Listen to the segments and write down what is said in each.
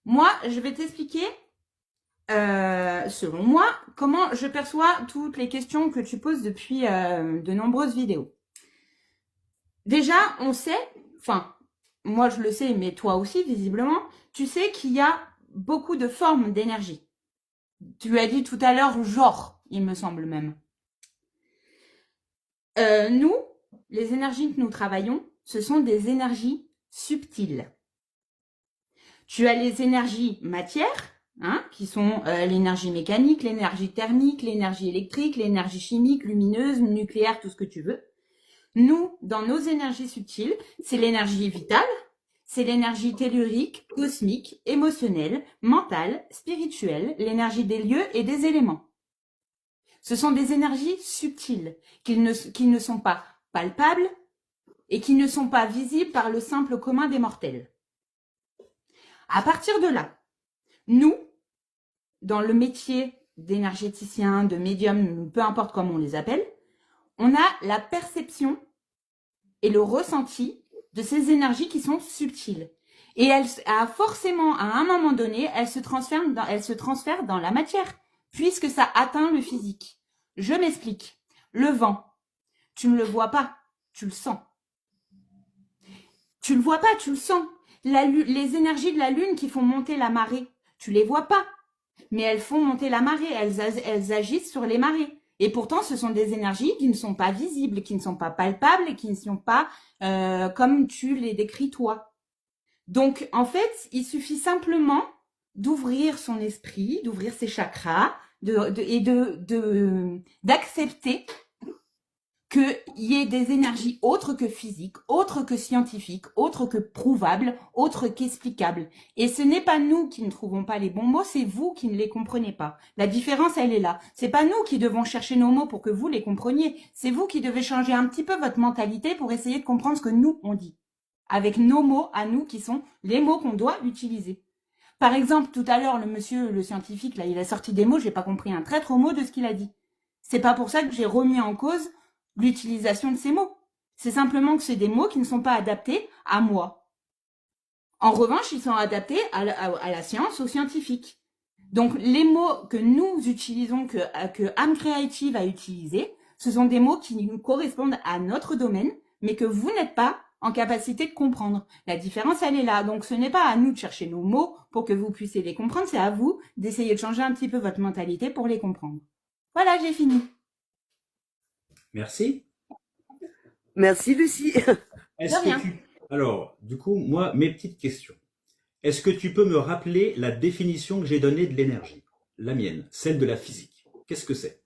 Moi, je vais t'expliquer, selon moi, comment je perçois toutes les questions que tu poses depuis de nombreuses vidéos. Déjà, on sait, enfin, moi je le sais, mais toi aussi, visiblement, tu sais qu'il y a beaucoup de formes d'énergie. Tu as dit tout à l'heure genre, il me semble même. Nous, les énergies que nous travaillons, ce sont des énergies subtiles. Tu as les énergies matières, hein, qui sont l'énergie mécanique, l'énergie thermique, l'énergie électrique, l'énergie chimique, lumineuse, nucléaire, tout ce que tu veux. Nous, dans nos énergies subtiles, c'est l'énergie vitale, c'est l'énergie tellurique, cosmique, émotionnelle, mentale, spirituelle, l'énergie des lieux et des éléments. Ce sont des énergies subtiles qui ne sont pas palpables et qui ne sont pas visibles par le simple commun des mortels. À partir de là, nous, dans le métier d'énergéticien, de médium, peu importe comment on les appelle, on a la perception et le ressenti de ces énergies qui sont subtiles. Et elle a forcément, à un moment donné, elle se transfère dans la matière, puisque ça atteint le physique. Je m'explique. Le vent, tu ne le vois pas, tu le sens. Tu le vois pas, tu le sens. Les énergies de la lune qui font monter la marée, tu les vois pas, mais elles font monter la marée, elles agissent sur les marées. Et pourtant, ce sont des énergies qui ne sont pas visibles, qui ne sont pas palpables et qui ne sont pas comme tu les décris toi. Donc, en fait, il suffit simplement d'ouvrir son esprit, d'ouvrir ses chakras et d'accepter qu'il y ait des énergies autres que physiques, autres que scientifiques, autres que prouvables, autres qu'explicables. Et ce n'est pas nous qui ne trouvons pas les bons mots, c'est vous qui ne les comprenez pas. La différence, elle est là. C'est pas nous qui devons chercher nos mots pour que vous les compreniez. C'est vous qui devez changer un petit peu votre mentalité pour essayer de comprendre ce que nous, on dit. Avec nos mots à nous qui sont les mots qu'on doit utiliser. Par exemple, tout à l'heure, le monsieur, le scientifique, là, il a sorti des mots, j'ai pas compris un traître au mot de ce qu'il a dit. C'est pas pour ça que j'ai remis en cause l'utilisation de ces mots. C'est simplement que c'est des mots qui ne sont pas adaptés à moi. En revanche, ils sont adaptés à la science, aux scientifiques. Donc, les mots que nous utilisons, que Âme Créative a utilisés, ce sont des mots qui nous correspondent à notre domaine, mais que vous n'êtes pas en capacité de comprendre. La différence, elle est là. Donc, ce n'est pas à nous de chercher nos mots pour que vous puissiez les comprendre, c'est à vous d'essayer de changer un petit peu votre mentalité pour les comprendre. Voilà, j'ai fini. Merci. Merci, Lucie. Est-ce que tu... Alors, du coup, moi, mes petites questions. Est-ce que tu peux me rappeler la définition que j'ai donnée de l'énergie? La mienne, celle de la physique. Qu'est-ce que c'est?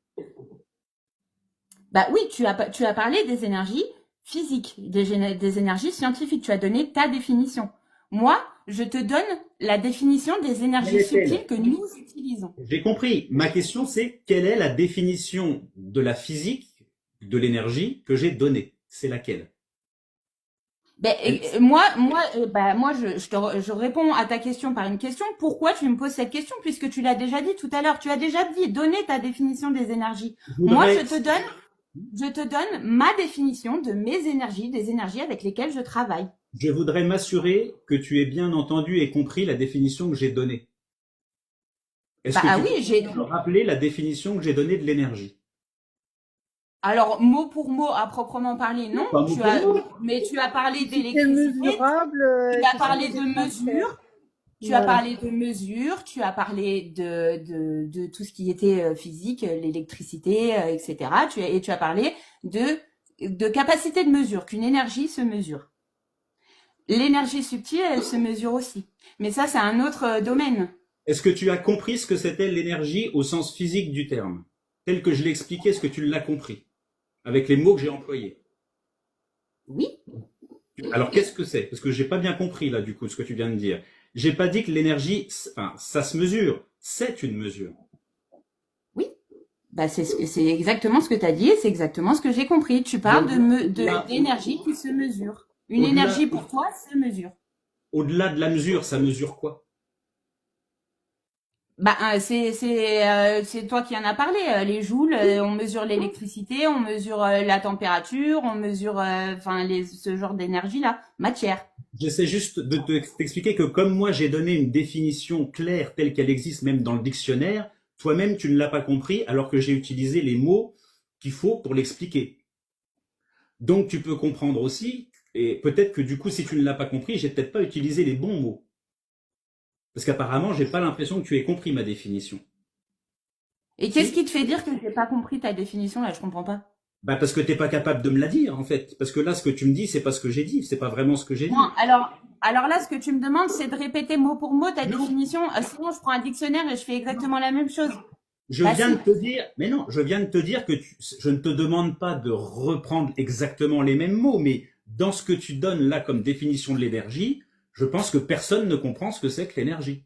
Bah oui, tu as parlé des énergies physiques, des énergies scientifiques. Tu as donné ta définition. Moi, je te donne la définition des énergies subtiles que nous utilisons. J'ai compris. Ma question, c'est quelle est la définition de la physique, de l'énergie que j'ai donnée? C'est laquelle? Ben, je réponds à ta question par une question. Pourquoi tu me poses cette question? Puisque tu l'as déjà dit tout à l'heure. Tu as déjà donné ta définition des énergies. Moi, je te donne ma définition de mes énergies, des énergies avec lesquelles je travaille. Je voudrais m'assurer que tu aies bien entendu et compris la définition que j'ai donnée. Est-ce que tu peux me rappeler la définition que j'ai donnée de l'énergie? Alors, mot pour mot, à proprement parler, non. Mais tu as parlé d'électricité, tu as parlé de mesure, tu as parlé de mesure, tu as parlé de tout ce qui était physique, l'électricité, etc. Et tu as parlé de capacité de mesure, qu'une énergie se mesure. L'énergie subtile, elle se mesure aussi. Mais ça, c'est un autre domaine. Est-ce que tu as compris ce que c'était l'énergie au sens physique du terme? Tel que je l'ai expliqué, est-ce que tu l'as compris? Avec les mots que j'ai employés. Oui. Alors, qu'est-ce que c'est? Parce que j'ai pas bien compris, là, du coup, ce que tu viens de dire. J'ai pas dit que l'énergie, enfin, ça se mesure. C'est une mesure. Oui. Bah, c'est exactement ce que tu as dit et c'est exactement ce que j'ai compris. Tu parles d'énergie qui se mesure. Une énergie pour toi se mesure. Au-delà de la mesure, ça mesure quoi? Bah, c'est toi qui en as parlé. Les joules, on mesure l'électricité, on mesure la température, on mesure, ce genre d'énergie là, matière. j'essaie juste de t'expliquer que comme moi j'ai donné une définition claire telle qu'elle existe même dans le dictionnaire, toi-même tu ne l'as pas compris alors que j'ai utilisé les mots qu'il faut pour l'expliquer. Donc tu peux comprendre aussi, et peut-être que du coup si tu ne l'as pas compris, j'ai peut-être pas utilisé les bons mots. Parce qu'apparemment j'ai pas l'impression que tu aies compris ma définition. Et qu'est-ce qui te fait dire que j'ai pas compris ta définition là? Je comprends pas. Bah parce que t'es pas capable de me la dire en fait. Parce que là ce que tu me dis c'est pas ce que j'ai dit, c'est pas vraiment ce que j'ai dit. Non, alors là, ce que tu me demandes, c'est de répéter mot pour mot ta Non. définition. Sinon, je prends un dictionnaire et je fais exactement la même chose. Je Bah viens si. de te dire, mais non, je viens de te dire que je ne te demande pas de reprendre exactement les mêmes mots, mais dans ce que tu donnes là comme définition de l'énergie, je pense que personne ne comprend ce que c'est que l'énergie.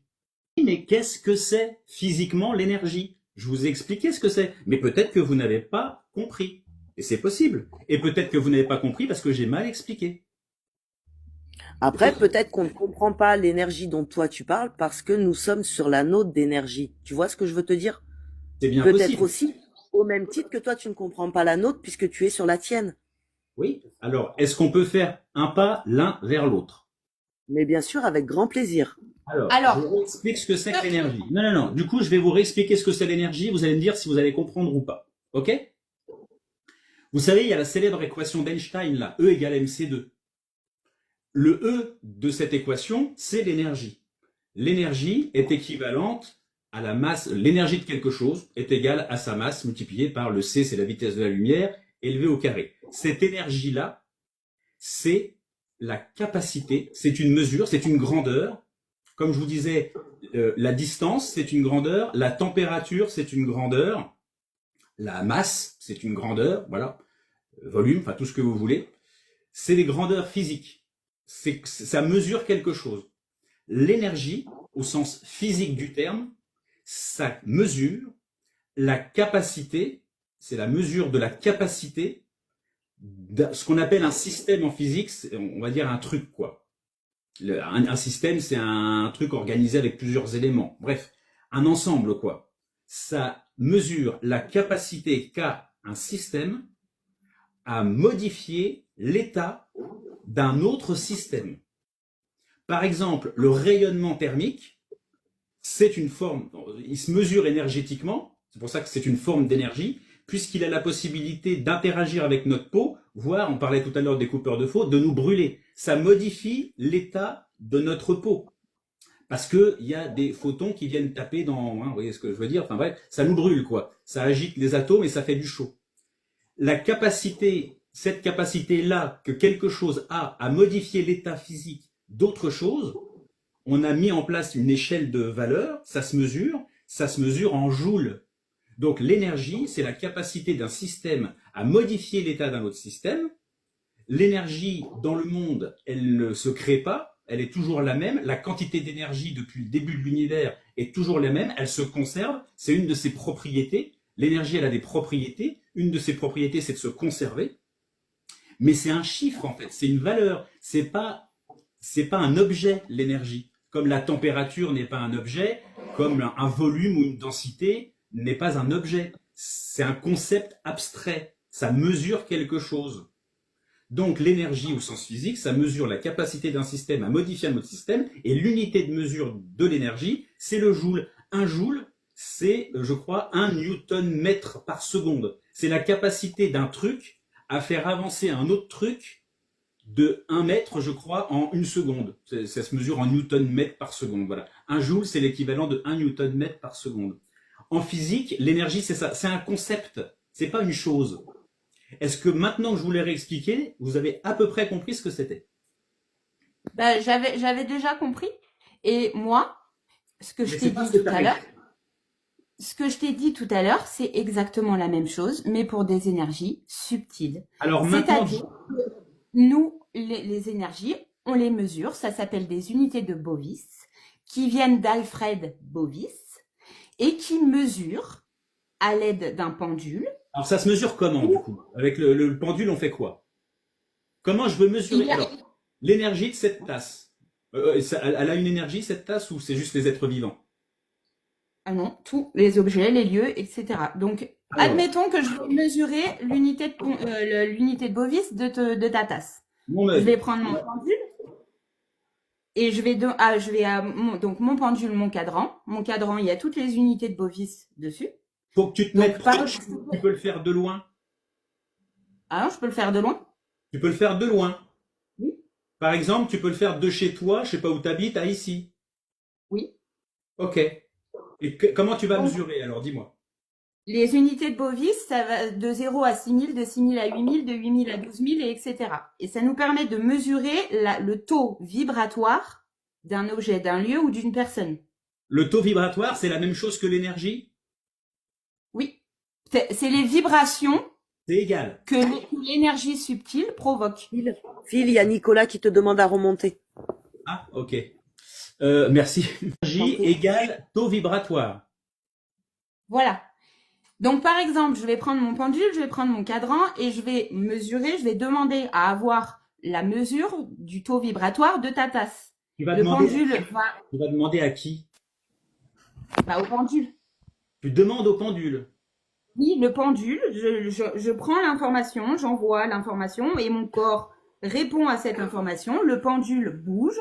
Mais qu'est-ce que c'est physiquement l'énergie? Je vous ai expliqué ce que c'est, mais peut-être que vous n'avez pas compris. Et c'est possible. Et peut-être que vous n'avez pas compris parce que j'ai mal expliqué. Après, peut-être qu'on ne comprend pas l'énergie dont toi tu parles parce que nous sommes sur la nôtre d'énergie. Tu vois ce que je veux te dire? C'est bien Peut-être possible. aussi, au même titre que toi tu ne comprends pas la nôtre puisque tu es sur la tienne. Oui. Alors, est-ce qu'on peut faire un pas l'un vers l'autre? Mais bien sûr, avec grand plaisir. Alors, je vous réexplique ce que c'est que l'énergie. Non, non, non. Du coup, je vais vous réexpliquer ce que c'est l'énergie. Vous allez me dire si vous allez comprendre ou pas. OK? Vous savez, il y a la célèbre équation d'Einstein, là, E égale mc2. Le E de cette équation, c'est l'énergie. L'énergie est équivalente à la masse, l'énergie de quelque chose est égale à sa masse multipliée par le C, c'est la vitesse de la lumière, élevée au carré. Cette énergie-là, c'est la capacité, c'est une mesure, c'est une grandeur. Comme je vous disais, la distance, c'est une grandeur, la température, c'est une grandeur, la masse, c'est une grandeur, voilà, volume, enfin tout ce que vous voulez. C'est des grandeurs physiques. Ça mesure quelque chose. L'énergie, au sens physique du terme, ça mesure la capacité, c'est la mesure de la capacité, ce qu'on appelle un système en physique, on va dire un truc quoi. Un système, c'est un truc organisé avec plusieurs éléments. Bref, un ensemble quoi. Ça mesure la capacité qu'a un système à modifier l'état d'un autre système. Par exemple, le rayonnement thermique, c'est une forme, il se mesure énergétiquement, c'est pour ça que c'est une forme d'énergie, puisqu'il a la possibilité d'interagir avec notre peau, voire, on parlait tout à l'heure des coupeurs de feu, de nous brûler. Ça modifie l'état de notre peau. Parce que il y a des photons qui viennent taper dans, vous voyez ce que je veux dire, enfin bref, ça nous brûle quoi. Ça agite les atomes et ça fait du chaud. La capacité, cette capacité-là que quelque chose a à modifier l'état physique d'autre chose, on a mis en place une échelle de valeur, ça se mesure en joules. Donc l'énergie, c'est la capacité d'un système à modifier l'état d'un autre système. L'énergie dans le monde, elle ne se crée pas, elle est toujours la même. La quantité d'énergie depuis le début de l'univers est toujours la même, elle se conserve, c'est une de ses propriétés. L'énergie, elle a des propriétés. Une de ses propriétés, c'est de se conserver. Mais c'est un chiffre, en fait. C'est une valeur. C'est pas un objet, l'énergie. Comme la température n'est pas un objet, comme un volume ou une densité n'est pas un objet. C'est un concept abstrait. Ça mesure quelque chose. Donc l'énergie au sens physique, ça mesure la capacité d'un système à modifier un autre système, et l'unité de mesure de l'énergie, c'est le joule. Un joule, c'est, je crois, 1 newton-mètre par seconde. C'est la capacité d'un truc à faire avancer un autre truc de 1 mètre, je crois, en 1 seconde. Ça se mesure en newton-mètre par seconde. Voilà. Un joule, c'est l'équivalent de 1 newton-mètre par seconde. En physique, l'énergie, c'est ça. C'est un concept. C'est pas une chose. Est-ce que maintenant que je vous l'ai réexpliqué, vous avez à peu près compris ce que c'était? Bah, j'avais déjà compris. Et moi, ce que je t'ai dit tout à l'heure, c'est exactement la même chose, mais pour des énergies subtiles. Alors maintenant, c'est-à-dire que nous, les énergies, on les mesure. Ça s'appelle des unités de Bovis, qui viennent d'Alfred Bovis et qui mesurent à l'aide d'un pendule. Alors ça se mesure comment du coup? Avec le pendule, on fait quoi? Comment je veux mesurer l'énergie de cette tasse? Elle a une énergie cette tasse ou c'est juste les êtres vivants? Ah non, tous les objets, les lieux, etc. Donc, admettons que je veux mesurer l'unité de Bovis de ta tasse. Je vais prendre mon pendule. et donc mon pendule, mon cadran. Mon cadran, il y a toutes les unités de Bovis dessus. Faut que tu te Donc, mettes proche, tu peux le faire de loin. ah non, je peux le faire de loin? Tu peux le faire de loin. Oui. Par exemple, tu peux le faire de chez toi, je sais pas où tu habites, à ici. Oui. Ok. Et comment tu vas mesurer alors, dis-moi. Les unités de Bovis, ça va de 0 à 6000, de 6000 à 8000, de 8000 à 12000, et etc. Et ça nous permet de mesurer le taux vibratoire d'un objet, d'un lieu ou d'une personne. Le taux vibratoire, c'est la même chose que l'énergie? Oui. C'est les vibrations C'est égal. que l'énergie subtile provoque. Phil, il y a Nicolas qui te demande à remonter. Ah, ok. Merci. Énergie égale taux vibratoire. Voilà. Donc, par exemple, je vais prendre mon pendule, je vais prendre mon cadran et je vais mesurer, je vais demander à avoir la mesure du taux vibratoire de ta tasse. Tu vas Le demander, pendule tu vas demander à qui? au pendule. Tu demandes au pendule. Oui, le pendule, je prends l'information, j'envoie l'information et mon corps répond à cette information. Le pendule bouge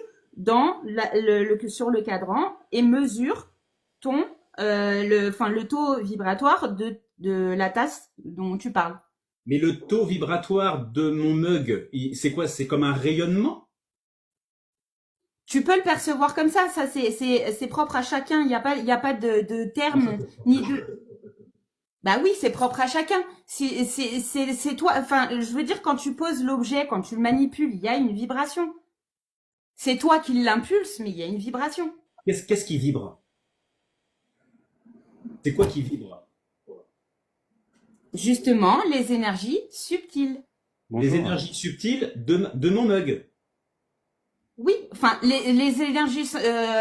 sur le cadran et mesure le taux vibratoire de la tasse dont tu parles. Mais le taux vibratoire de mon mug, c'est quoi? C'est comme un rayonnement? Tu peux le percevoir comme ça, c'est propre à chacun. Il y a pas de terme ni de. Bah oui, c'est propre à chacun. C'est toi. Enfin, je veux dire, quand tu poses l'objet, quand tu le manipules, il y a une vibration. C'est toi qui l'impulse, mais il y a une vibration. Qu'est-ce qui vibre? C'est quoi qui vibre? Justement, les énergies subtiles. Les énergies subtiles de mon mug. Oui, enfin, les énergies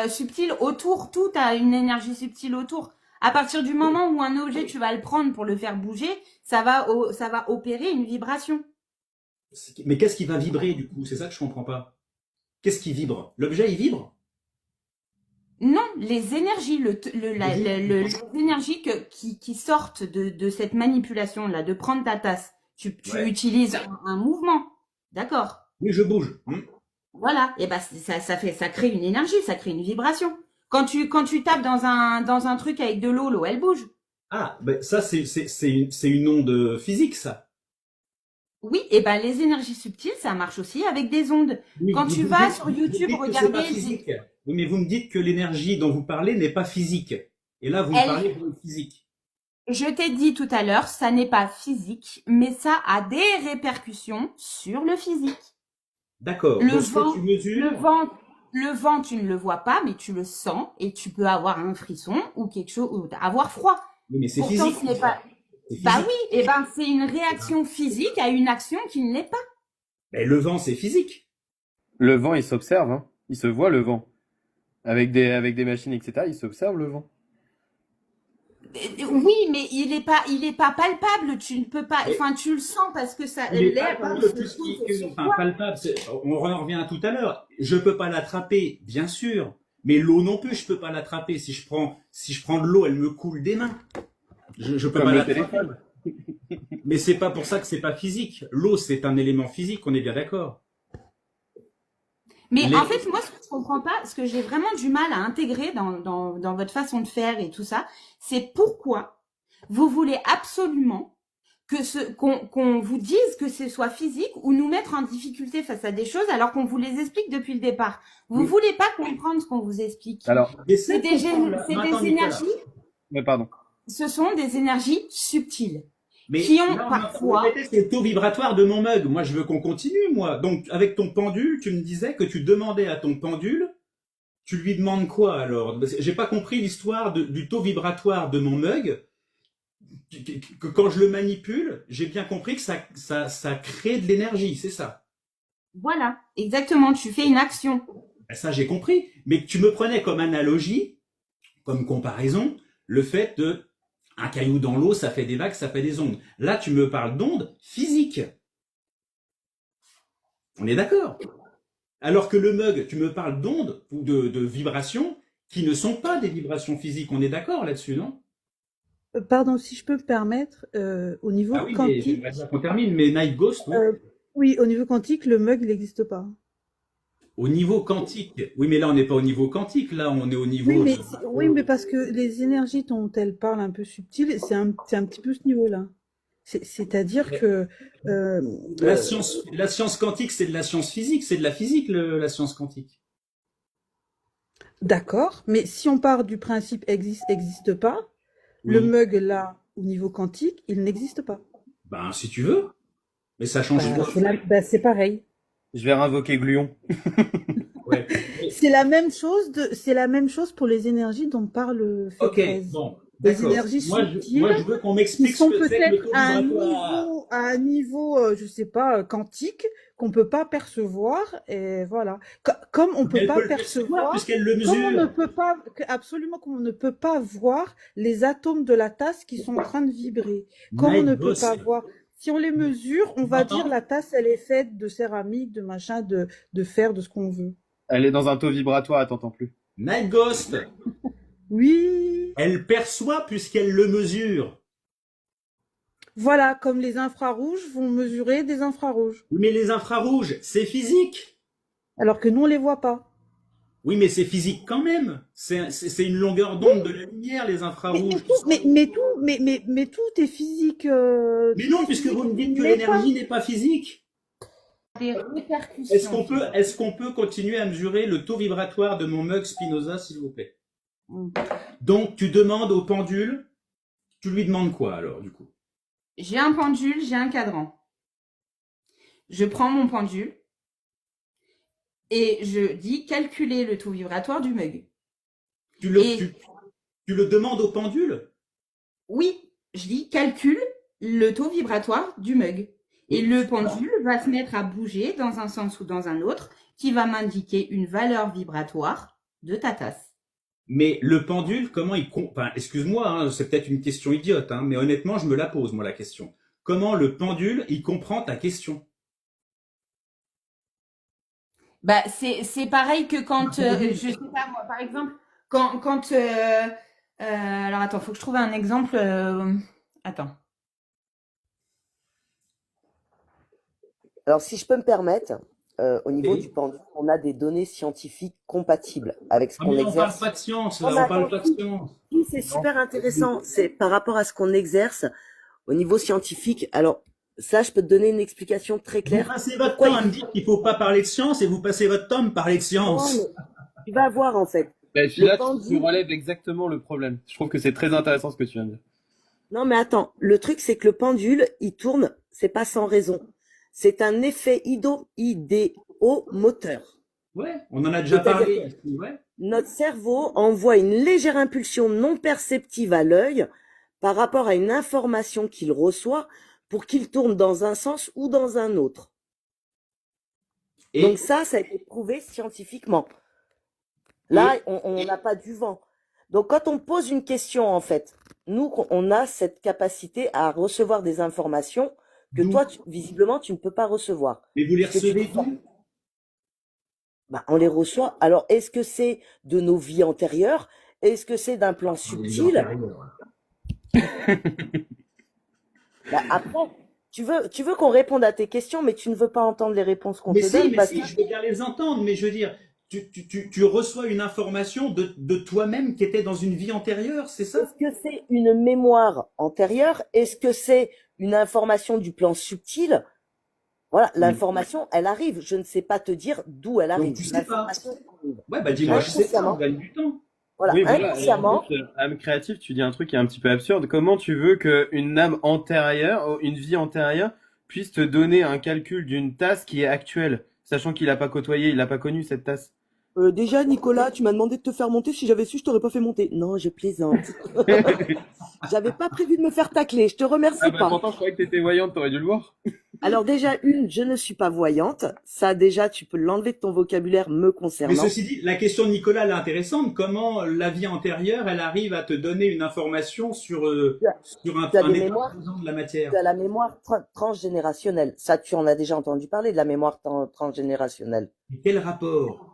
subtiles autour, tout a une énergie subtile autour. À partir du moment où un objet, tu vas le prendre pour le faire bouger, ça va opérer une vibration. Mais qu'est-ce qui va vibrer du coup? C'est ça que je comprends pas. Qu'est-ce qui vibre? L'objet, il vibre? Non, les énergies, les énergies qui sortent de cette manipulation-là, de prendre ta tasse. Tu Ouais. utilises un mouvement, d'accord? Oui, je bouge. Voilà, et ben ça crée une énergie, ça crée une vibration. Quand tu tapes dans un truc avec de l'eau elle bouge. Ah, ben ça c'est une onde physique, ça. Oui, et ben les énergies subtiles, ça marche aussi avec des ondes. Oui, Quand mais tu vous vas dites- sur vous YouTube dites que c'est pas regarder, physique. Oui, mais vous me dites que l'énergie dont vous parlez n'est pas physique. Et là, vous me parlez de physique. je t'ai dit tout à l'heure, ça n'est pas physique, mais ça a des répercussions sur le physique. D'accord. Le Donc, ce que vent, tu mesures, le vent, tu ne le vois pas, mais tu le sens et tu peux avoir un frisson ou quelque chose, ou avoir froid. oui, mais c'est Pourtant, physique. ce n'est pas. C'est Bah physique. oui, et ben c'est une réaction physique à une action qui ne l'est pas. Mais le vent, c'est physique. Le vent, il s'observe, hein. Il se voit le vent. Avec des machines, etc., il s'observe le vent. Oui, mais il est pas palpable. Tu ne peux pas. Enfin, tu le sens parce que ça, Il est l'air. palpable, tout ce enfin, palpable, on en revient à tout à l'heure. Je peux pas l'attraper, bien sûr. Mais l'eau non plus, je peux pas l'attraper. Si je prends de l'eau, elle me coule des mains. Je peux Comme pas le l'attraper. téléphone. Mais c'est pas pour ça que c'est pas physique. L'eau, c'est un élément physique, on est bien d'accord. Mais Les- en fait, moi, ce que je comprends pas, ce que j'ai vraiment du mal à intégrer dans votre façon de faire et tout ça, c'est pourquoi vous voulez absolument qu'on vous dise que ce soit physique ou nous mettre en difficulté face à des choses alors qu'on vous les explique depuis le départ. Vous Oui. voulez pas comprendre ce qu'on vous explique. Alors, C'est des énergies, mais pardon. ce sont des énergies subtiles. Mais qui ont là, parfois- on mettait sur le taux vibratoire de mon mug. Moi, je veux qu'on continue, moi. Donc, avec ton pendule, tu me disais que tu demandais à ton pendule, tu lui demandes quoi alors? J'ai pas compris l'histoire du taux vibratoire de mon mug. Que quand je le manipule, j'ai bien compris que ça crée de l'énergie, c'est ça. Voilà, exactement, tu fais une action. Ben, ça, j'ai compris. Mais tu me prenais comme analogie, comme comparaison, le fait de un caillou dans l'eau, ça fait des vagues, ça fait des ondes. Là, tu me parles d'ondes physiques. On est d'accord. Alors que le mug, tu me parles d'ondes ou de vibrations qui ne sont pas des vibrations physiques. On est d'accord là-dessus, non? Pardon, si je peux me permettre, au niveau Ah oui, mais quantique, j'aimerais bien qu'on termine, mais Night Ghost, oui. oui, au niveau quantique, le mug, il n'existe pas. Au niveau quantique. Oui, mais là, on n'est pas au niveau quantique. Là, on est au Oui, niveau. mais, oui, mais parce que les énergies dont elle parle un peu subtiles, c'est un petit peu ce niveau-là. C'est-à-dire que, euh, euh, La science quantique, c'est de la science physique. C'est de la physique, la science quantique. d'accord, mais si on part du principe existe pas, le Oui. mug là, au niveau quantique, il n'existe pas. Ben, si tu veux. Mais ça change quoi? C'est pareil. Je vais invoquer Gluon. Ouais. C'est la même chose pour les énergies dont parle Ok, Fécrez. bon, Les d'accord. énergies subtiles Moi, je veux qu'on qui m'explique ce sont que c'est que le peut-être taux vibratoire. à un niveau, je sais pas, quantique, qu'on peut pas percevoir, et voilà. Comme on Mais peut elle pas peut le percevoir percevoir, puisqu'elle le comme on ne mesure. peut pas, absolument comme on ne peut pas voir les atomes de la tasse qui sont en train de vibrer. Comme on ne Night peut pas Ghost. voir, si on les mesure, on Tu va dire m'entends? la tasse, elle est faite de céramique, de machin, de fer, de ce qu'on veut. Elle est dans un taux vibratoire, elle t'entend plus. Night Ghost. Oui, Elle perçoit puisqu'elle le mesure. voilà, comme les infrarouges vont mesurer des infrarouges, Oui, mais les infrarouges, c'est physique. alors que nous, on les voit pas. Oui, mais c'est physique quand même. C'est une longueur d'onde de la lumière, les infrarouges. Mais tout est physique. Mais Tout non, est puisque physique, vous me dites que mais pas. l'énergie n'est pas physique. Des répercussions. Est-ce qu'on peut continuer à mesurer le taux vibratoire de mon mug Spinoza, s'il vous plaît? Mm. Donc, tu demandes au pendule, tu lui demandes quoi alors, du coup? J'ai un pendule, j'ai un cadran. Je prends mon pendule et je dis calculer le taux vibratoire du mug. Tu le, Et tu le demandes au pendule? oui, je dis calcule le taux vibratoire du mug. Et Oui. le pendule va se mettre à bouger dans un sens ou dans un autre, qui va m'indiquer une valeur vibratoire de ta tasse. Mais le pendule, comment enfin, excuse-moi, hein, c'est peut-être une question idiote, hein, mais honnêtement, je me la pose, moi, la question. Comment le pendule, il comprend ta question? Bah, c'est pareil que quand, je sais pas moi, par exemple, alors attends, faut que je trouve un exemple. Attends. Alors, si je peux me permettre, au niveau Oui. du pendule, on a des données scientifiques compatibles avec ce Ah, qu'on mais on parle exerce. pas de science, Non, là, mais on parle attends, pas de science. si, c'est super intéressant. C'est par rapport à ce qu'on exerce au niveau scientifique. Alors, ça, je peux te donner une explication très Vous claire. passez votre Pourquoi temps à me dire qu'il faut pas parler de science et vous passez votre temps à me parler de Non, science. mais tu vas voir, en fait. Ben, Le là, tu pendule. relèves exactement le problème. Je trouve que c'est très intéressant ce que tu viens de dire. Non, mais attends. Le truc, c'est que le pendule, il tourne, c'est pas sans raison. C'est un effet idéomoteur. Ouais, on en a déjà C'est-à-dire parlé que ici, ouais. notre cerveau envoie une légère impulsion non perceptive à l'œil par rapport à une information qu'il reçoit pour qu'il tourne dans un sens ou dans un autre. Donc Et ça a été prouvé scientifiquement. Là, on n'a pas du vent. Donc quand on pose une question, en fait, nous, on a cette capacité à recevoir des informations que d'où? toi, visiblement, tu ne peux pas recevoir. Mais vous les Parce que tu recevez veux d'où? Bah, on les reçoit. Alors, est-ce que c'est de nos vies antérieures? Est-ce que c'est d'un plan subtil? Bah, après, tu veux qu'on réponde à tes questions, mais tu ne veux pas entendre les réponses qu'on Mais te si, donne mais parce si, que je veux bien les entendre, mais je veux dire, tu reçois une information de toi-même qui était dans une vie antérieure, c'est ça? est-ce que c'est une mémoire antérieure? Est-ce que c'est une information du plan subtil? Voilà, l'information, elle arrive. Je ne sais pas te dire d'où elle Donc arrive. tu sais pas. L'information arrive. Ouais, bah dis-moi, je sais pas, on Inconsciemment. gagne du temps. Voilà, Oui, voilà. Et en inconsciemment. plus, âme créative, tu dis un truc qui est un petit peu absurde. Comment tu veux qu'une âme antérieure, une vie antérieure, puisse te donner un calcul d'une tasse qui est actuelle, sachant qu'il n'a pas côtoyé, il n'a pas connu cette tasse? Déjà, Nicolas, tu m'as demandé de te faire monter. Si j'avais su, je t'aurais pas fait monter. Non, je plaisante. J'avais pas prévu de me faire tacler. Je te remercie Ah bah pas. pourtant, je croyais que t'étais voyante, t'aurais dû le voir. Alors déjà, je ne suis pas voyante. Ça, déjà, tu peux l'enlever de ton vocabulaire me Mais concernant. ceci dit, la question de Nicolas, elle est intéressante. Comment la vie antérieure, elle arrive à te donner une information sur Tu as un des état mémoires, présent de la matière? tu as la mémoire transgénérationnelle. Ça, tu en as déjà entendu parler de la mémoire transgénérationnelle. Et quel rapport?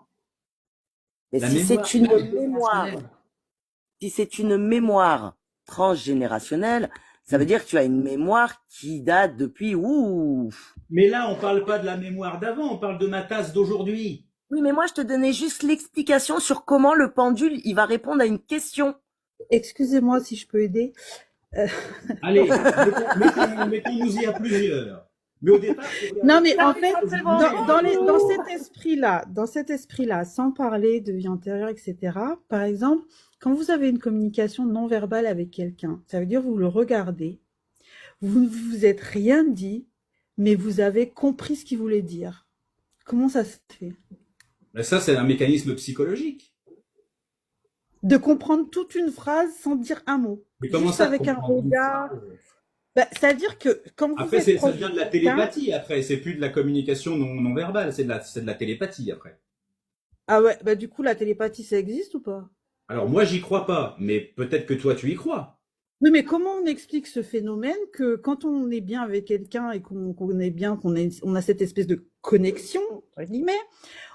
Mais La si mémoire c'est une mémoire, transgénérationnelle. si c'est une mémoire transgénérationnelle, ça veut dire que tu as une mémoire qui date depuis, ouh. Mais là, on parle pas de la mémoire d'avant, on parle de ma tasse d'aujourd'hui. Oui, mais moi, je te donnais juste l'explication sur comment le pendule, il va répondre à une question. Excusez-moi si je peux aider. Allez, mettons-nous-y à plusieurs. Mais au départ, faut regarder- Non, mais en fait, Bon, dans cet esprit-là, sans parler de vie antérieure, etc., par exemple, quand vous avez une communication non verbale avec quelqu'un, ça veut dire vous le regardez, vous ne vous êtes rien dit, mais vous avez compris ce qu'il voulait dire. Comment ça se fait? Mais ça, c'est un mécanisme psychologique. De comprendre toute une phrase sans dire un mot. Mais comment Juste ça, avec un comprendre une regard. phrase C'est-à-dire que quand vous Après, êtes ça proche devient de de la quelqu'un, télépathie, après. C'est plus de la communication non verbale, c'est de la télépathie, après. ah ouais, bah du coup, la télépathie, ça existe ou pas? Alors, moi, j'y crois pas, mais peut-être que toi, tu y crois. Oui, mais comment on explique ce phénomène que quand on est bien avec quelqu'un et qu'on est bien, on a cette espèce de connexion, entre guillemets,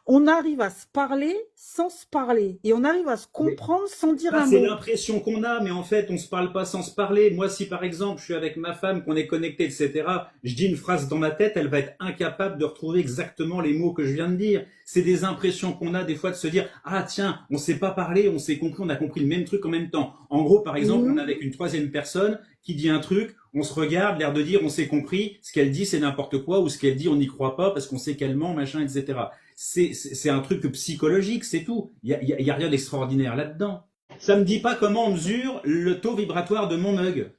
on arrive à se parler sans se parler et on arrive à se Mais comprendre sans dire ça, un c'est mot. l'impression qu'on a, mais en fait, on se parle pas sans se parler. Moi, si par exemple, je suis avec ma femme, qu'on est connecté, etc., je dis une phrase dans ma tête, elle va être incapable de retrouver exactement les mots que je viens de dire. C'est des impressions qu'on a des fois de se dire, ah tiens, on s'est pas parlé, on s'est compris, on a compris le même truc en même temps. En gros, par exemple, on est Mhm. avec une troisième personne qui dit un truc, on se regarde, l'air de dire, on s'est compris, ce qu'elle dit, c'est n'importe quoi, ou ce qu'elle dit, on n'y croit pas parce qu'on sait qu'elle ment, machin, etc. C'est un truc psychologique, c'est tout. Il y a rien d'extraordinaire là-dedans. Ça me dit pas comment on mesure le taux vibratoire de mon mug.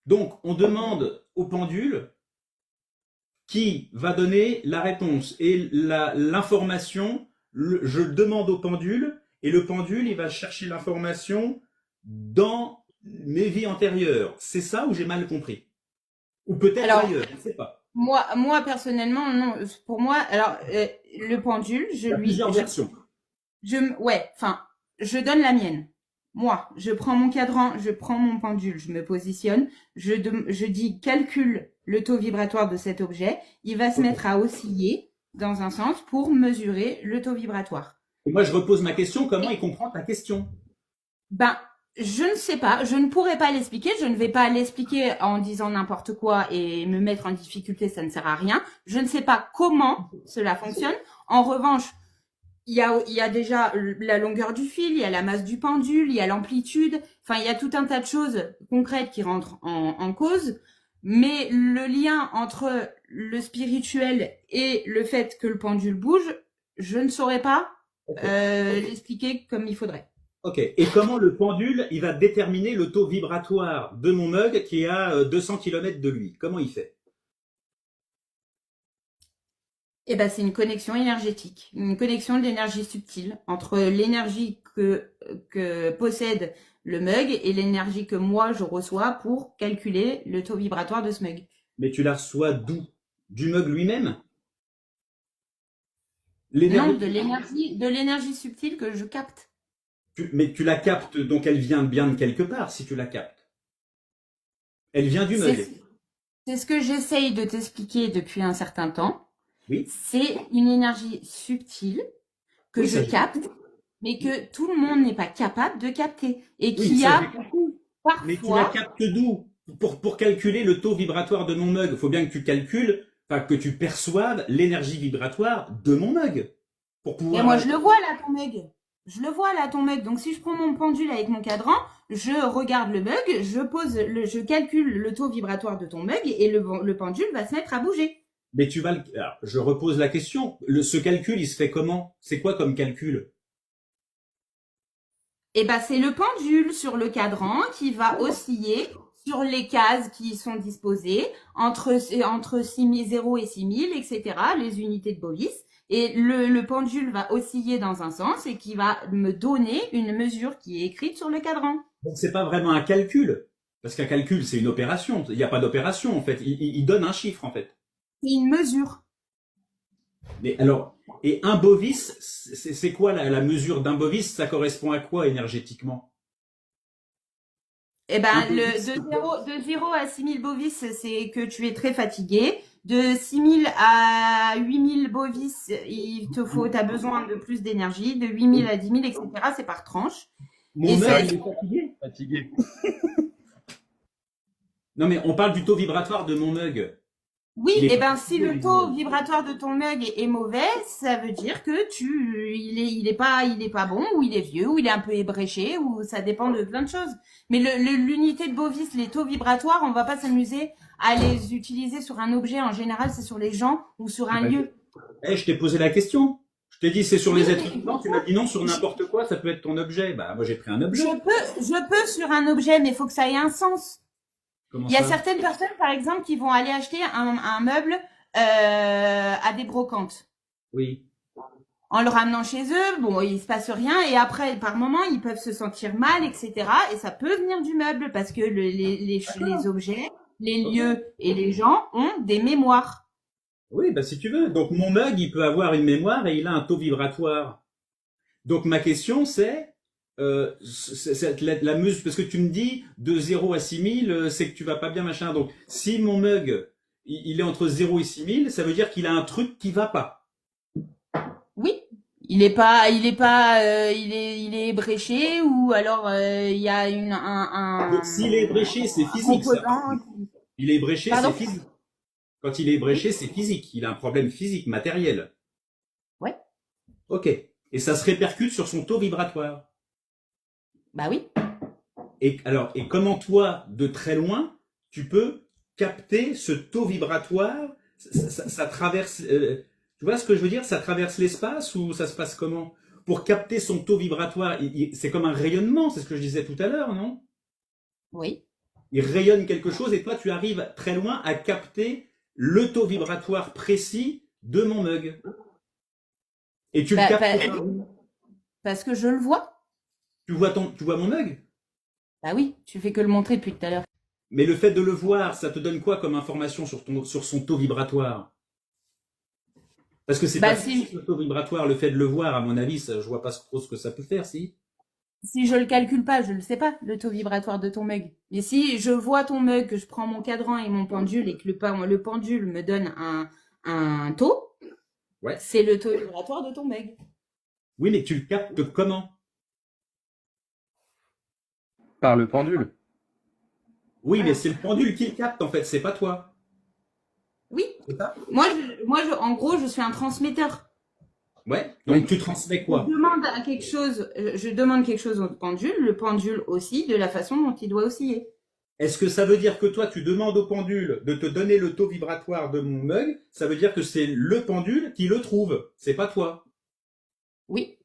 Donc, on demande au pendule qui va donner la réponse et l'information. Je demande au pendule et le pendule, il va chercher l'information dans mes vies antérieures. C'est ça ou j'ai mal compris? Ou peut-être Alors, ailleurs, je ne sais pas. moi personnellement, non. Pour moi, alors le pendule, Il y a plusieurs versions. ouais, enfin, je donne la mienne. Moi, je prends mon cadran, je prends mon pendule, je me positionne, je dis calcule le taux vibratoire de cet objet, il va se Ok. mettre à osciller dans un sens pour mesurer le taux vibratoire. Et moi, je repose ma question, comment il comprend ta question? Ben, je ne sais pas, je ne pourrais pas l'expliquer, je ne vais pas l'expliquer en disant n'importe quoi et me mettre en difficulté, ça ne sert à rien. Je ne sais pas comment cela fonctionne. En revanche, il y a déjà la longueur du fil, il y a la masse du pendule, il y a l'amplitude. Enfin, il y a tout un tas de choses concrètes qui rentrent en cause. Mais le lien entre le spirituel et le fait que le pendule bouge, je ne saurais pas Ok. l'expliquer comme il faudrait. Ok. Et comment le pendule, il va déterminer le taux vibratoire de mon mug qui est à 200 km de lui? Comment il fait? Eh ben, c'est une connexion énergétique, une connexion d'énergie subtile entre l'énergie que possède le mug et l'énergie que moi je reçois pour calculer le taux vibratoire de ce mug. Mais tu la reçois d'où? Du mug lui-même? Non, L'énergie, de l'énergie subtile que je capte. mais tu la captes, donc elle vient bien de quelque part si tu la captes. Elle vient du mug. C'est ce que j'essaye de t'expliquer depuis un certain temps. Oui. C'est une énergie subtile que Oui, je ça, capte, mais que tout le monde n'est pas capable de capter. Et Oui, qui ça, a j'ai compris. Mais tu la parfois. captes d'où? Pour calculer le taux vibratoire de mon mug, il faut bien que tu calcules, enfin que tu perçoives l'énergie vibratoire de mon mug. Pour Et pouvoir. moi, je le vois là, ton mug. Je le vois là, ton mug. Donc, si je prends mon pendule avec mon cadran, je regarde le mug, je calcule le taux vibratoire de ton mug et le pendule va se mettre à bouger. Mais tu vas alors, je repose la question. Ce calcul, il se fait comment? C'est quoi comme calcul? Et ben, c'est le pendule sur le cadran qui va osciller sur les cases qui sont disposées entre 0 et 6000, etc., les unités de Bovis. Et le pendule va osciller dans un sens et qui va me donner une mesure qui est écrite sur le cadran. Donc c'est pas vraiment un calcul. Parce qu'un calcul, c'est une opération. Il n'y a pas d'opération, en fait. Il donne un chiffre, en fait. C'est une mesure. Mais alors, et un bovis, c'est quoi la mesure d'un bovis? Ça correspond à quoi énergétiquement? Eh ben, Un bovis. de 0 à 6000 bovis, c'est que tu es très fatigué. De 6000 à 8000 bovis, t'as besoin de plus d'énergie. De 8000 à 10 000, etc., c'est par tranche. Mon Et mug, c'est- il est fatigué. Fatigué. Non, mais on parle du taux vibratoire de mon mug. Oui, Il est et pas ben si le taux vibratoire de ton mug est mauvais, ça veut dire que il est pas bon, ou il est vieux, ou il est un peu ébréché, ou ça dépend de plein de choses. Mais l'unité de Bovis, les taux vibratoires, on va pas s'amuser à les utiliser sur un objet. En général, c'est sur les gens ou sur un lieu. Je t'ai posé la question. Je t'ai dit c'est sur les Oui, êtres vivants. Tu m'as dit non sur n'importe quoi. Ça peut être ton objet. Bah moi j'ai pris un objet. je peux sur un objet, mais il faut que ça ait un sens. Comment Il y a ça? certaines personnes, par exemple, qui vont aller acheter un meuble à des brocantes. Oui. En le ramenant chez eux, bon, il se passe rien, et après, par moment, ils peuvent se sentir mal, etc. Et ça peut venir du meuble, parce que les objets, les lieux et les gens ont des mémoires. Oui, bah si tu veux. Donc mon mug, il peut avoir une mémoire et il a un taux vibratoire. Donc ma question c'est la mesure, parce que tu me dis de 0 à 6000, c'est que tu vas pas bien machin. Donc si mon mug, il est entre 0 et 6000, ça veut dire qu'il a un truc qui va pas. Oui, il est ébréché, ou alors il y a Donc s'il est bréché, c'est physique ça. composant. Il est bréché, Pardon? c'est physique. Quand il est bréché, c'est phisique. Il a un problème physique, matériel. Ouais, Ok. Et ça se répercute sur son taux vibratoire. bah oui. Et comment toi, de très loin, tu peux capter ce taux vibratoire? Ça traverse. Tu vois ce que je veux dire? Ça traverse l'espace ou ça se passe comment? Pour capter son taux vibratoire, c'est comme un rayonnement, c'est ce que je disais tout à l'heure, non? Oui. Il rayonne quelque chose et toi, tu arrives très loin à capter le taux vibratoire précis de mon mug. Et tu le captes par où? Parce que je le vois. Tu vois mon mug? Bah oui, tu fais que le montrer depuis tout à l'heure. Mais le fait de le voir, ça te donne quoi comme information sur son taux vibratoire? Parce que c'est Bah pas si, physique, le taux vibratoire, le fait de le voir, à mon avis, je vois pas trop ce que ça peut faire, si. si je le calcule pas, je le sais pas, le taux vibratoire de ton mug. Mais si je vois ton mug, que je prends mon cadran et mon pendule, et que le pendule me donne un taux, Ouais. c'est le taux vibratoire de ton mug. Oui, mais tu le captes comment? Par le pendule. Oui, mais c'est le pendule qui le capte, en fait, c'est pas toi. Oui. C'est ça? Moi, en gros, je suis un transmetteur. Ouais. Donc tu transmets quoi? Je demande quelque chose au pendule, le pendule aussi de la façon dont il doit osciller. Est-ce que ça veut dire que toi, tu demandes au pendule de te donner le taux vibratoire de mon mug? Ça veut dire que c'est le pendule qui le trouve, c'est pas toi. Oui.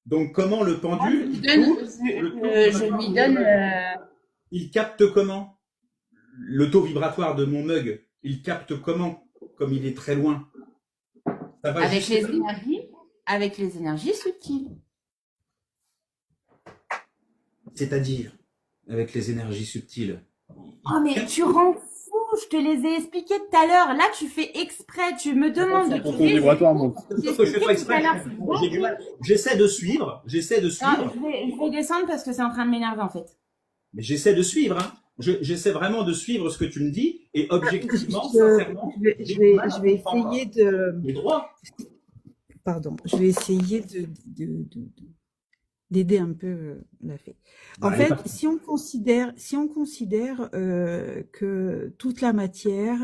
Donc comment le pendule, Je lui donne. il capte comment? Le taux vibratoire de mon mug, il capte comment? Comme il est très loin. Ça va avec jusqu'à- avec les énergies subtiles. C'est-à-dire, avec les énergies subtiles. Oh, mais tu rends fou, je te les ai expliqués tout à l'heure. Là, tu fais exprès, tu me demandes de Ton taux vibratoire monte. J'ai Sauf que je fais pas expliqué tout à exprès. l'heure, c'est bon. J'ai du mal. J'essaie de suivre. Non, je vais descendre parce que c'est en train de m'énerver en fait. Mais j'essaie de suivre, hein. J'essaie vraiment de suivre ce que tu me dis et objectivement, Je, sincèrement, je vais essayer de, les droits. pardon, je vais essayer d'aider un peu la fée. En fait, si on considère que toute la matière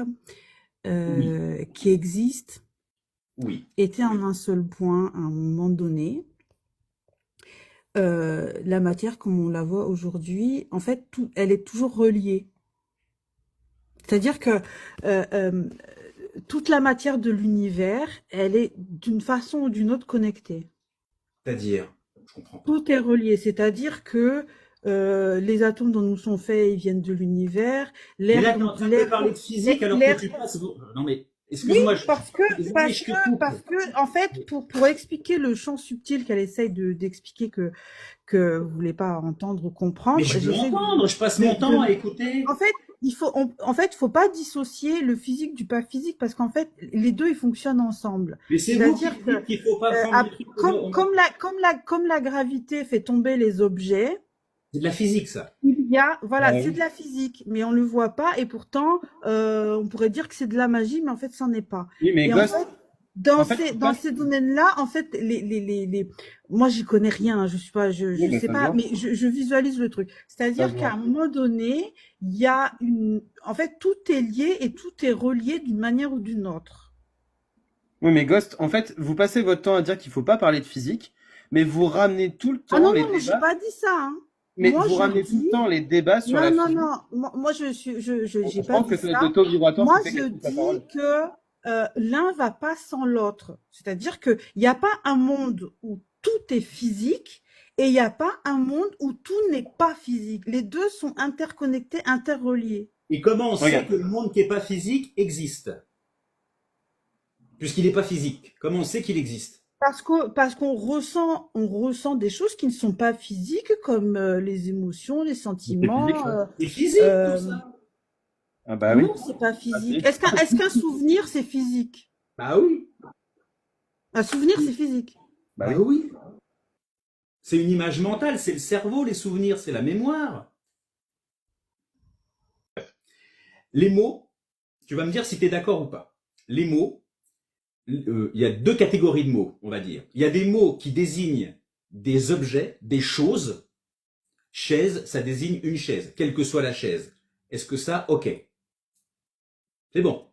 qui existe Oui. était en un seul point à un moment donné, la matière comme on la voit aujourd'hui, en fait, elle est toujours reliée. C'est-à-dire que toute la matière de l'univers, elle est d'une façon ou d'une autre connectée. C'est-à-dire, je comprends pas. Tout est relié, c'est-à-dire que les atomes dont nous sommes faits, ils viennent de l'univers. Mais là, tu es en train de parler de physique alors que tu passes. Non mais, excuse-moi. Oui, parce que, en fait, pour expliquer le champ subtil qu'elle essaye d'expliquer que vous voulez pas entendre ou comprendre. Mais je veux entendre, je passe mon temps à écouter. En fait, faut pas dissocier le physique du pas physique parce qu'en fait, les deux, ils fonctionnent ensemble. Mais c'est vous qui dites qu'il faut pas prendre les trucs comme la gravité fait tomber les objets. C'est de la physique, ça. C'est de la physique, mais on le voit pas et pourtant, on pourrait dire que c'est de la magie, mais en fait, c'en est pas. Oui, mais Et Ghost, Dans En fait, ces, c'est dans ça. ces domaines-là, en fait, moi, j'y connais rien, je suis pas, Oui, je mais sais ça se pas, voit. mais je visualise le truc. Ça se C'est-à-dire qu'à voit. un moment donné, il y a en fait, tout est lié et tout est relié d'une manière ou d'une autre. Oui, mais Ghost, en fait, vous passez votre temps à dire qu'il faut pas parler de physique, mais vous ramenez tout le Ah temps non, les non, moi, j'ai débats, pas dit ça, hein. mais Moi, vous je ramenez tout le dis, temps les débats sur non, la non, physique. non, moi, j'ai Je pas pense dit que c'est ça. le taux vibratoire Moi, qui fait je qu'elle coupe la parole. dis que l'un va pas sans l'autre. C'est-à-dire qu'il n'y a pas un monde où tout est physique et il n'y a pas un monde où tout n'est pas physique. Les deux sont interconnectés, interreliés. Et comment on sait Regarde. que le monde qui n'est pas physique existe? Puisqu'il n'est pas physique. Comment on sait qu'il existe? Parce on ressent des choses qui ne sont pas physiques, comme les émotions, les Mais c'est physique, sentiments. ça. C'est physique, tout Euh, ça. Ah bah oui. non, c'est pas Ah physique. si. Est-ce qu'un souvenir, c'est physique? Bah oui. Un souvenir, c'est physique. Bah Bah oui. oui. C'est une image mentale, c'est le cerveau, les souvenirs, c'est la mémoire. Les mots, tu vas me dire si tu es d'accord ou pas. Les mots, il y a deux catégories de mots, on va dire. Il y a des mots qui désignent des objets, des choses. Chaise, ça désigne une chaise, quelle que soit la chaise. Est-ce que ça, ok. C'est bon.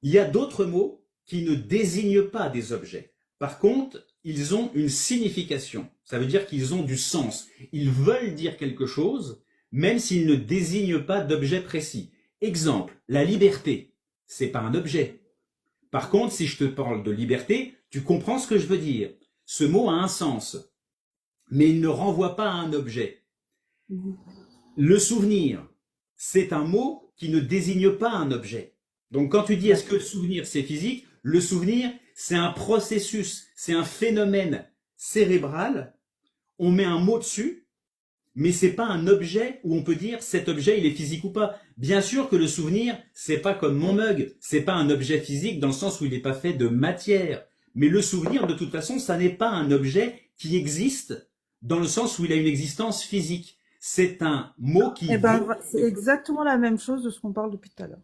Il y a d'autres mots qui ne désignent pas des objets. Par contre, ils ont une signification. Ça veut dire qu'ils ont du sens. Ils veulent dire quelque chose, même s'ils ne désignent pas d'objet précis. Exemple, la liberté, c'est pas un objet. Par contre, si je te parle de liberté, tu comprends ce que je veux dire. Ce mot a un sens, mais il ne renvoie pas à un objet. Le souvenir, c'est un mot qui ne désigne pas un objet. Donc quand tu dis est-ce que le souvenir c'est physique, le souvenir c'est un processus, c'est un phénomène cérébral, on met un mot dessus, mais c'est pas un objet où on peut dire cet objet il est physique ou pas. Bien sûr que le souvenir, c'est pas comme mon mug, c'est pas un objet physique dans le sens où il n'est pas fait de matière. Mais le souvenir, de toute façon, ça n'est pas un objet qui existe dans le sens où il a une existence physique. C'est un mot qui Eh ben, veut... c'est exactement la même chose de ce qu'on parle depuis tout à l'heure.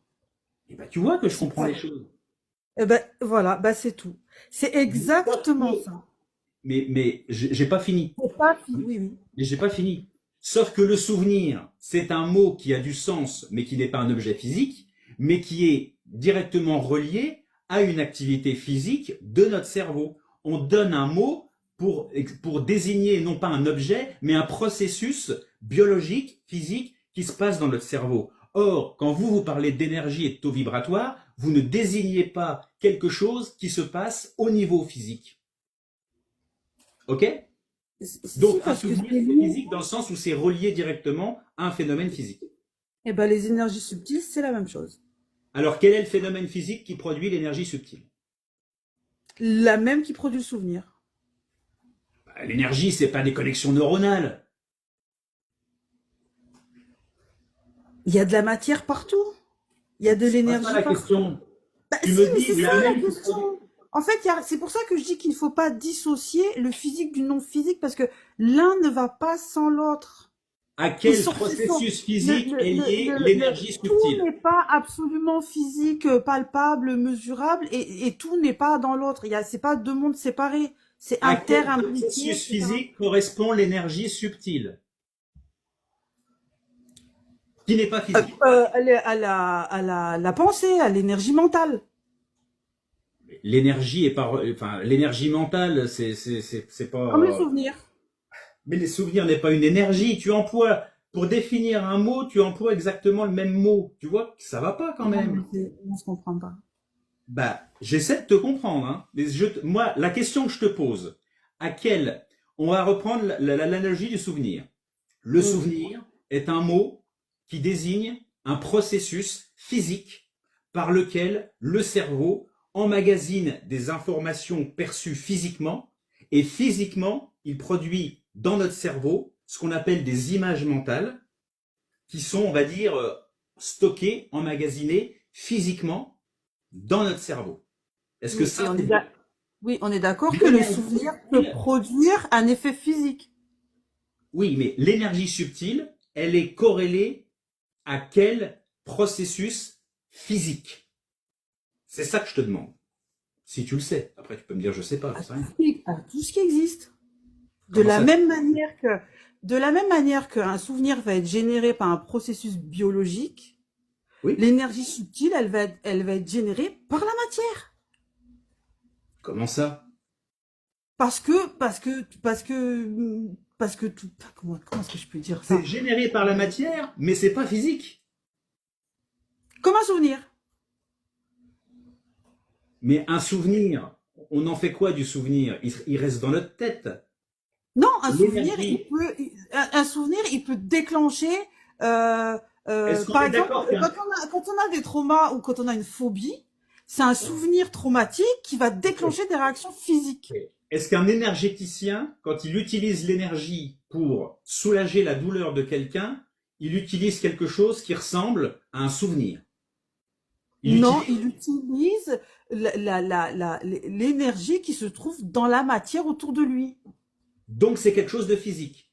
Eh ben, tu vois que je C'est comprends ça. les choses. Eh ben, voilà, bah, c'est tout. C'est exactement ça. Mais j'ai pas fini. C'est pas oui, oui. Mais j'ai pas fini. Sauf que le souvenir, c'est un mot qui a du sens, mais qui n'est pas un objet physique, mais qui est directement relié à une activité physique de notre cerveau. On donne un mot pour désigner non pas un objet, mais un processus biologique, physique, qui se passe dans notre cerveau. Or, quand vous parlez d'énergie et de taux vibratoire, vous ne désignez pas quelque chose qui se passe au niveau physique. Ok? Donc, Si, un parce que souvenir, c'est c'est lié. physique dans le sens où c'est relié directement à un phénomène physique. Eh ben, les énergies subtiles, c'est la même chose. Alors, quel est le phénomène physique qui produit l'énergie subtile? La même qui produit le souvenir. Bah, l'énergie, c'est pas des connexions neuronales. Il y a de la matière partout. Il y a de C'est pas l'énergie ça la partout. question. Bah, Tu si, me mais dis, c'est la ça la même qui produit- question. En fait, c'est pour ça que je dis qu'il ne faut pas dissocier le physique du non physique parce que l'un ne va pas sans l'autre. À Ils quel sont, processus physique est liée le- l'énergie tout subtile? n'est pas absolument physique, palpable, mesurable, et tout n'est pas dans l'autre. C'est pas deux mondes séparés. C'est À quel imbriqué, processus etc. physique correspond l'énergie subtile? Qui n'est pas physique. La pensée, à l'énergie mentale. L'énergie est pas, enfin, l'énergie mentale, c'est pas. Comme les souvenirs. Mais les souvenirs n'est pas une énergie. Tu emploies, pour définir un mot, tu emploies exactement le même mot. Tu vois, ça va pas quand même. On se comprend pas. Bah, j'essaie de te comprendre, hein. Mais moi, la question que je te pose, on va reprendre l'analogie du souvenir. Le souvenir est un mot qui désigne un processus physique par lequel le cerveau emmagasine des informations perçues physiquement et physiquement, il produit dans notre cerveau ce qu'on appelle des images mentales qui sont, on va dire, stockées, emmagasinées physiquement dans notre cerveau. Est-ce que Oui, ça... oui, on est d'accord que le souvenir peut produire un effet physique. Oui, mais l'énergie subtile, elle est corrélée à quel processus physique? C'est ça que je te demande. Si tu le sais. Après, tu peux me dire, je sais pas, À j'en sais tout rien. ce à tout ce qui existe. De Comment la ça? même manière que, de la même manière qu'un souvenir va être généré par un processus biologique, Oui? l'énergie subtile, elle va être générée par la matière. Comment ça? Parce que tout, comment est-ce que je peux dire ça? C'est généré par la matière, mais c'est pas physique. Comme un souvenir. Mais un souvenir, on en fait quoi du souvenir? Il reste dans notre tête. Non, un souvenir, L'énergie. un souvenir, il peut déclencher, Est-ce qu'on par est exemple, d'accord qu'un... quand on a des traumas ou quand on a une phobie, c'est un souvenir traumatique qui va déclencher des réactions physiques. Est-ce qu'un énergéticien, quand il utilise l'énergie pour soulager la douleur de quelqu'un, il utilise quelque chose qui ressemble à un souvenir? Non, il utilise l'énergie qui se trouve dans la matière autour de lui. Donc c'est quelque chose de physique.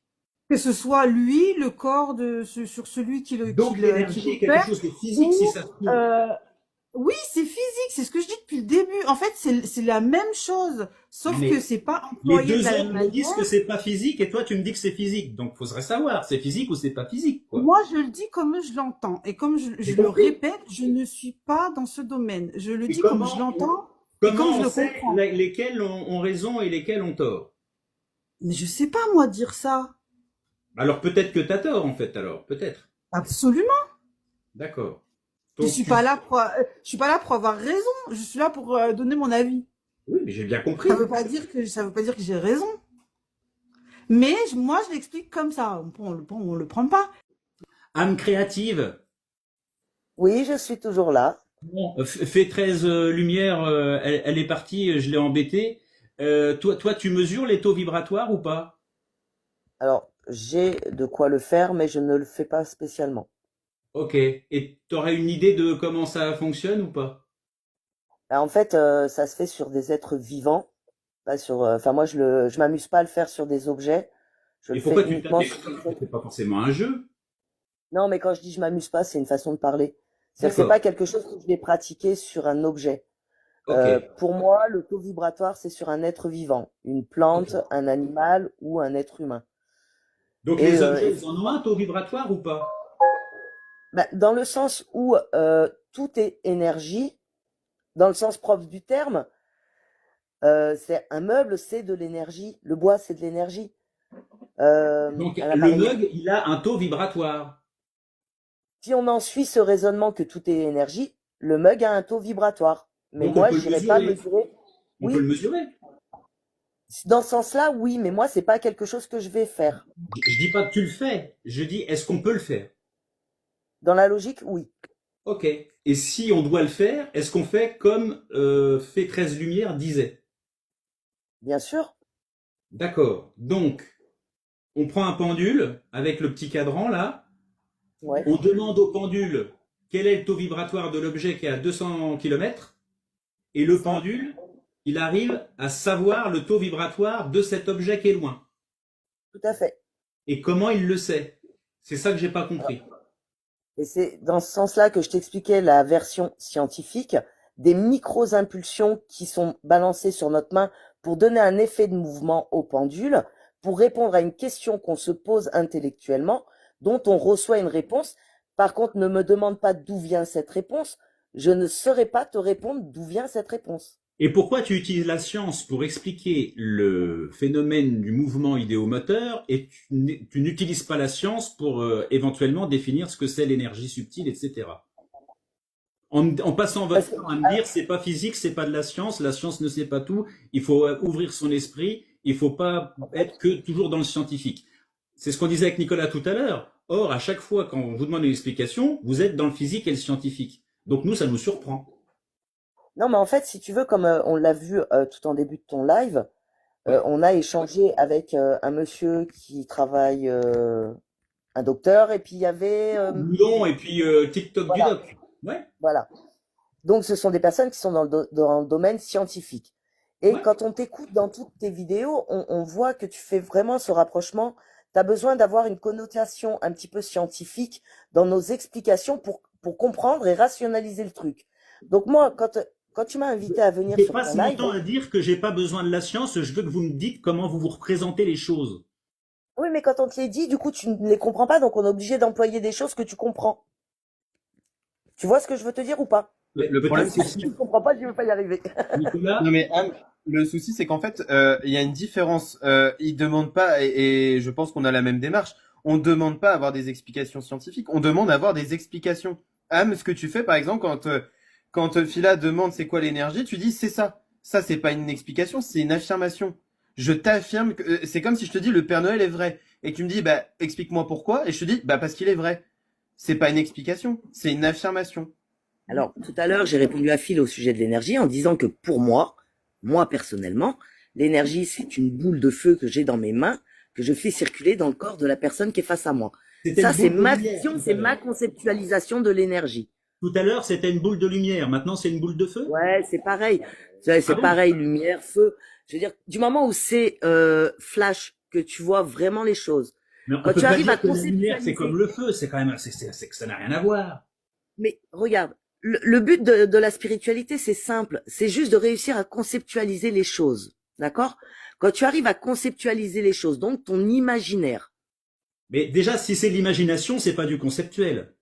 Que ce soit lui, le corps sur celui Donc l'énergie est quelque chose de physique si ça se trouve. Oui, c'est physique, c'est ce que je dis depuis le début. En fait, c'est la même chose, sauf Mais que c'est pas les employé deux de la autres même me disent manière. que c'est pas physique et toi tu me dis que c'est physique. Donc faudrait savoir, c'est physique ou c'est pas physique, quoi. Moi, je le dis comme je l'entends. Et comme je J'ai le compris. répète, je ne suis pas dans ce domaine. Je le Et dis comme comment- je l'entends et comme Comment je on le sait comprends. lesquels ont raison et lesquels ont tort? Mais je sais pas, moi, dire ça. Alors peut-être que t'as tort en fait, alors peut-être. Absolument. D'accord. Je Donc suis pas là je suis pas là pour avoir raison. Je suis là pour donner mon avis. oui, mais j'ai bien compris. Ça veut pas dire que j'ai raison. Mais moi, je l'explique comme ça. On le prend pas. Âme créative. Oui, je suis toujours là. Bon, fait 13 lumière, elle est partie, je l'ai embêtée. Toi, tu mesures les taux vibratoires ou pas? Alors, j'ai de quoi le faire, mais je ne le fais pas spécialement. Ok. Et t'aurais une idée de comment ça fonctionne ou pas? En fait, ça se fait sur des êtres vivants, pas sur. Enfin, moi, je m'amuse pas à le faire sur des objets. Je Et le pourquoi fais tu uniquement t'amuses sur des pas? C'est pas forcément un jeu. Non, mais quand je dis je m'amuse pas, c'est une façon de parler. C'est-à-dire que c'est D'accord. pas quelque chose que je vais pratiquer sur un objet. Ok. Pour moi, le taux vibratoire, c'est sur un être vivant, une plante, Ok. un animal ou un être humain. Donc Et, les objets, ils en ont un taux vibratoire ou pas? dans le sens où tout est énergie, dans le sens propre du terme, c'est un meuble, c'est de l'énergie. Le bois, c'est de l'énergie. Donc Un le appareil. mug, il a un taux vibratoire. Si on en suit ce raisonnement que tout est énergie, le mug a un taux vibratoire. Mais Donc on moi, peut le je n'irai pas mesurer. mesurer. On peut le Oui, mesurer. dans ce sens-là, oui, mais moi, c'est pas quelque chose que je vais faire. Je dis pas que tu le fais. Je dis, est-ce qu'on peut le faire? Dans la logique, oui. Ok. Et si on doit le faire, est-ce qu'on fait comme fait 13 Lumière disait? Bien sûr. D'accord. Donc, on prend un pendule avec le petit cadran là. Ouais. On demande au pendule quel est le taux vibratoire de l'objet qui est à 200 km. Et le pendule, il arrive à savoir le taux vibratoire de cet objet qui est loin. Tout à fait. Et comment il le sait? C'est ça que j'ai pas compris. Et c'est dans ce sens-là que je t'expliquais la version scientifique des micro-impulsions qui sont balancées sur notre main pour donner un effet de mouvement au pendule, pour répondre à une question qu'on se pose intellectuellement, dont on reçoit une réponse. Par contre, ne me demande pas d'où vient cette réponse. Je ne saurais pas te répondre d'où vient cette réponse. Et pourquoi tu utilises la science pour expliquer le phénomène du mouvement idéomoteur et tu n'utilises pas la science pour éventuellement définir ce que c'est l'énergie subtile, etc. En passant votre temps à me dire c'est pas physique, c'est pas de la science ne sait pas tout, il faut ouvrir son esprit, il faut pas être que toujours dans le scientifique. C'est ce qu'on disait avec Nicolas tout à l'heure. Or, à chaque fois quand on vous demande une explication, vous êtes dans le physique et le scientifique. Donc nous, ça nous surprend. Non, mais en fait, si tu veux, comme on l'a vu tout en début de ton live, on a échangé avec un monsieur qui travaille, un docteur, et puis il y avait... Boulon et puis TikTok voilà. du doc. Ouais. Voilà. Donc, ce sont des personnes qui sont dans le domaine scientifique. Et Ouais. quand on t'écoute dans toutes tes vidéos, on voit que tu fais vraiment ce rapprochement. Tu as besoin d'avoir une connotation un petit peu scientifique dans nos explications pour comprendre et rationaliser le truc. Donc moi, quand quand tu m'as invité à venir Je sur passe ton mon live, temps à dire que j'ai pas besoin de la science, je veux que vous me dites comment vous vous représentez les choses. oui, mais quand on te les dit, du coup, tu ne les comprends pas, donc on est obligé d'employer des choses que tu comprends. Tu vois ce que je veux te dire ou pas? Le problème, c'est Si tu ne comprends pas, je ne veux pas y arriver. Nicolas, non mais Anne, le souci c'est qu'en fait il y a une différence. Ils demandent pas et je pense qu'on a la même démarche. On demande pas à avoir des explications scientifiques. On demande à avoir des explications. Am, ce que tu fais par exemple quand Phila demande c'est quoi l'énergie, tu dis c'est ça. Ça c'est pas une explication, c'est une affirmation. Je t'affirme que c'est comme si je te dis le Père Noël est vrai et que tu me dis bah explique-moi pourquoi et je te dis bah parce qu'il est vrai. C'est pas une explication, c'est une affirmation. Alors, tout à l'heure, j'ai répondu à Phil au sujet de l'énergie en disant que pour moi personnellement, l'énergie, c'est une boule de feu que j'ai dans mes mains, que je fais circuler dans le corps de la personne qui est face à moi. c'était Ça, une c'est boule de ma lumière vision, tout à c'est l'heure. ma conceptualisation de l'énergie. Tout à l'heure, c'était une boule de lumière. Maintenant, c'est une boule de feu? Ouais, c'est pareil. C'est Ah bon? pareil, lumière, feu. Je veux dire, du moment où c'est flash, que tu vois vraiment les choses. Mais on Quand peut tu pas arrives à dire que la lumière, c'est conceptualiser, comme le feu. C'est quand même, c'est que ça n'a rien à voir. mais regarde, le but de la spiritualité, c'est simple. C'est juste de réussir à conceptualiser les choses. D'accord? Quand tu arrives à conceptualiser les choses, donc ton imaginaire, Mais déjà, si c'est l'imagination, c'est pas du conceptuel.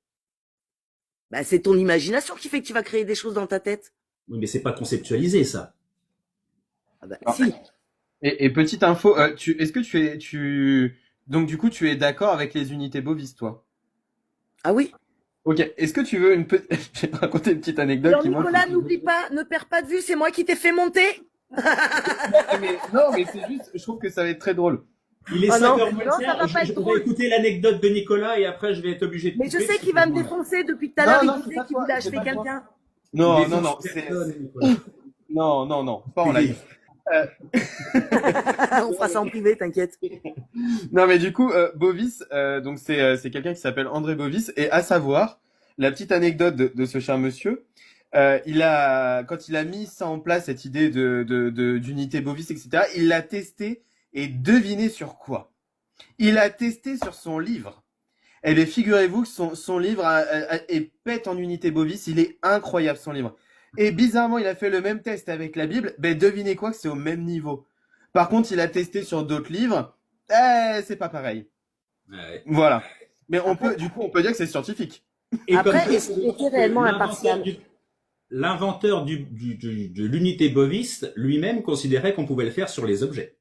bah, c'est ton imagination qui fait que tu vas créer des choses dans ta tête. Oui, mais c'est pas conceptualisé, ça. Ah bah, Ah. si. Et petite info, est-ce que donc du coup tu es d'accord avec les unités bovis, toi? Ah oui. Ok. Est-ce que tu veux je vais te raconter une petite anecdote Alors qui montre. Nicolas, n'oublie pas, ne perds pas de vue, c'est moi qui t'ai fait monter. Non, mais c'est juste, je trouve que ça va être très drôle. Il est Ah 5 non, heures moins non, le ça va quart. pas Je être vais drôle. écouter l'anecdote de Nicolas et après, je vais être obligé de Mais je couper, sais qu'il va me défoncer depuis tout à Non, l'heure, non, il c'est disait pas qu'il toi, voulait c'est acheter pas toi. quelqu'un. Non, Il non, non, défonce c'est personne, Nicolas. non, pas en live. On fera ça en privé, t'inquiète. Non, mais du coup, Bovis, donc c'est quelqu'un qui s'appelle André Bovis, et à savoir, la petite anecdote de ce cher monsieur, quand il a mis ça en place, cette idée d'unité Bovis, etc., il l'a testé, et devinez sur quoi? Il a testé sur son livre. Eh bien, figurez-vous que son livre est pète en unité Bovis, il est incroyable son livre. Et bizarrement, il a fait le même test avec la Bible, ben devinez quoi, que c'est au même niveau. Par contre, il a testé sur d'autres livres, c'est pas pareil. Ouais. Voilà. Mais on peut dire que c'est scientifique. Et Après, comme est-ce qu'il était réellement impartial? L'inventeur de l'unité boviste lui-même considérait qu'on pouvait le faire sur les objets.